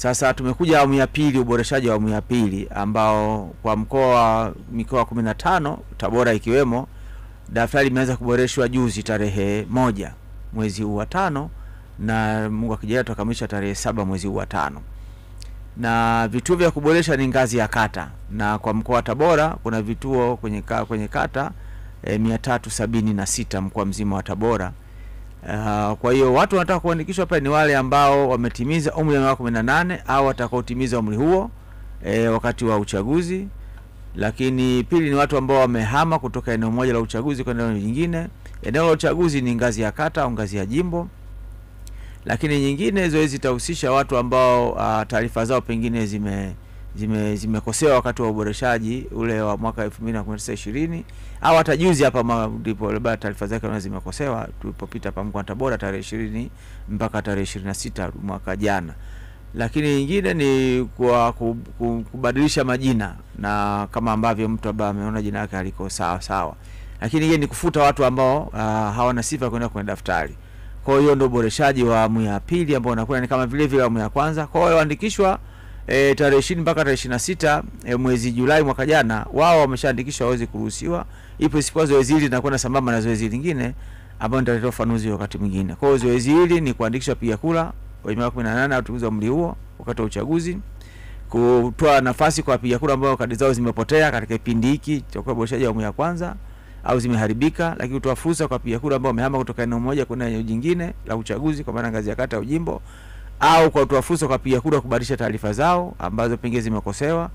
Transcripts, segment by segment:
Sasa tumekuja awamu ya pili, uboreshaji wa awamu ya pili ambao kwa mikoa 15 Tabora ikiwemo, daftari limeanza kuboreshwa juzi tarehe 1 mwezi huu wa 5, na Mungu akijalia tutakamilisha tarehe 7 mwezi huu wa 5. Na vituo vya kuboresha ni ngazi ya kata, na kwa mkoa wa Tabora kuna vituo kwenye kata 376 mkoa mzima wa Tabora. Kwa hiyo watu wanataka kuandikishwa pale ni wale ambao wametimiza umri wa 18 au watakaotimiza umri huo wakati wa uchaguzi. Lakini pili ni watu ambao wamehama kutoka eneo moja la uchaguzi kwenda eneo lingine. Eneo la uchaguzi ni ngazi ya kata au ngazi ya jimbo. Lakini nyingine zoezi litahusisha watu ambao taarifa zao pengine zimekosewa wakati wa uboreshaji ule wa mwaka 2019-20 au hata juzi hapa ndipo labda taarifa zake zimekosewa tulipopita hapa mkoa wa Tabora tarehe 20 mpaka tarehe 26 mwaka jana. Lakini nyingine ni kwa kubadilisha majina, na kama ambavyo mtu ambaye ameona jina lake haliko sawa. Lakini nyingine ni kufuta watu ambao hawana sifa kwenda kwenye daftari. Kwa hiyo ndio uboreshaji wa awamu ya pili ambao unakuwa ni kama vile awamu ya kwanza. Kwa hiyo waandikishwa tarehe 20 mpaka tarehe 26 mwezi Julai mwaka jana, wao wameshaandikishwa waweze kuruhusiwa. Ipo isipokuwa zoezi hili linakwenda sambamba na zoezi lingine ambalo nitaleta ufafanuzi wakati mwingine. Kwa hiyo zoezi hili ni kuandikisha piga kura wenye miaka 18 au tukuza umri huo wakati wa uchaguzi, kutoa nafasi kwa wapiga kura ambao kadi zao zimepotea katika kipindi hiki cha uboreshaji wa awamu ya kwanza au zimeharibika, lakini kutoa fursa kwa wapiga kura ambao wamehama kutoka eneo moja kwenda eneo jingine la uchaguzi kwa maana ngazi ya kata au jimbo, au kwa kutoa fursa kwa wapiga kura kubadilisha taarifa zao ambazo pengine zimekosewa.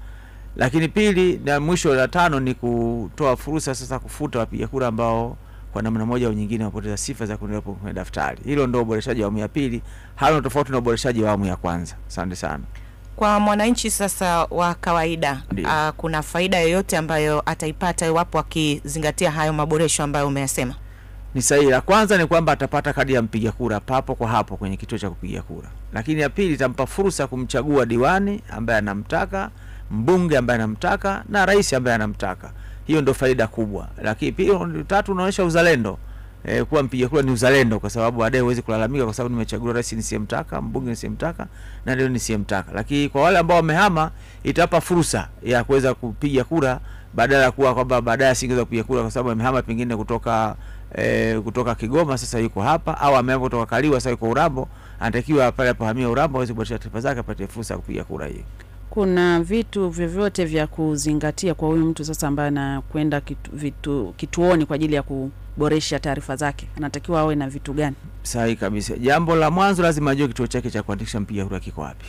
Lakini pili na mwisho la 5 ni kutoa fursa sasa kufuta wapiga kura ambao kwa namna moja au nyingine wapoteza sifa za kuendelea kwenye daftari. Hilo ndio uboreshaji wa awamu ya pili, halo tofauti na uboreshaji wa awamu ya kwanza. Asante sana. Kwa mwananchi sasa wa kawaida, kuna faida yoyote ambayo ataipata iwapo akizingatia hayo maboresho ambayo umeyasema? Ni sahihi. La kwanza ni kwamba atapata kadi ya mpiga kura papo kwa hapo kwenye kituo cha kupiga kura. Lakini ya pili itampa fursa kumchagua diwani ambaye anamtaka, mbunge ambaye anamtaka, na rais ambaye anamtaka. Hiyo ndio faida kubwa. Lakini pia tatu unaonyesha uzalendo. Kuwa mpiga kura ni uzalendo, kwa sababu baadaye huwezi kulalamika kwa sababu nimechagua rais nisiyemtaka, mbunge nisiyemtaka, na ndio nisiyemtaka. Lakini kwa wale ambao wamehama itapa fursa ya kuweza kupiga kura badala ya kuwa kwamba baadaye asingeweza kupiga kura kwa sababu amehama pengine kutoka Kigoma sasa yuko hapa, au amehama kutoka Kaliwa sasa yuko Urambo, anatakiwa pale apohamia Urambo aweze kuboresha taarifa zake apate fursa ya kupiga kura hiyo. Kuna vitu vyovyote vya kuzingatia kwa huyu mtu sasa ambaye anakwenda kituoni kwa ajili ya kuboresha taarifa zake? Anatakiwa awe na vitu gani? Sahihi kabisa. Jambo la mwanzo lazima ajue kituo chake cha kuandikisha mpiga kura kiko wapi.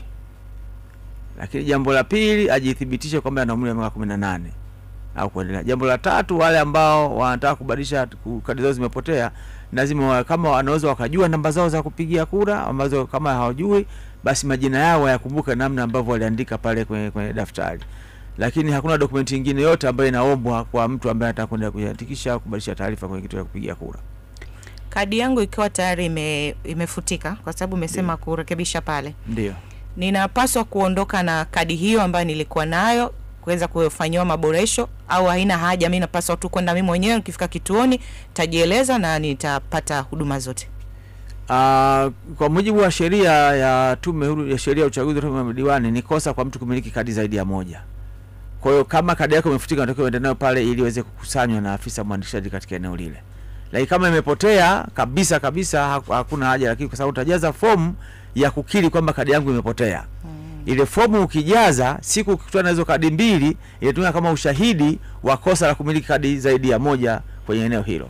Lakini jambo la pili ajithibitishe kwamba ana umri wa miaka 18 au kuendelea. Jambo la tatu, wale ambao wanataka kubadilisha kadi zao zimepotea, lazima kama wanaweza wakajua namba zao za kupigia kura, ambazo kama hawajui basi majina yao yakumbuka namna ambavyo waliandika pale kwenye daftari. Lakini hakuna dokumenti nyingine yote ambayo inaombwa kwa mtu ambaye anataka kwenda kuandikisha kubadilisha taarifa kwenye kituo cha kupigia kura. Kadi yangu ikiwa tayari imefutika kwa sababu umesema kurekebisha pale. Ndio. Ninapaswa kuondoka na kadi hiyo ambayo nilikuwa nayo kuweza kufanywa maboresho, au haina haja mimi napaswa tu kwenda mimi mwenyewe nikifika kituoni tajieleza na nitapata huduma zote? Kwa mujibu wa sheria ya Tume Huru ya Sheria ya Uchaguzi na Madiwani ni kosa kwa mtu kumiliki kadi zaidi ya moja. Kwa hiyo kama kadi yako imefutika unatakiwa uende nayo pale ili iweze kukusanywa na afisa mwandikishaji katika eneo lile. Lakini kama imepotea kabisa hakuna haja, lakini kwa sababu utajaza fomu ya kukiri kwamba kadi yangu imepotea. Ile fomu ukijaza siku ukikutana na hizo kadi mbili inatumika kama ushahidi wa kosa la kumiliki kadi zaidi ya moja kwenye eneo hilo.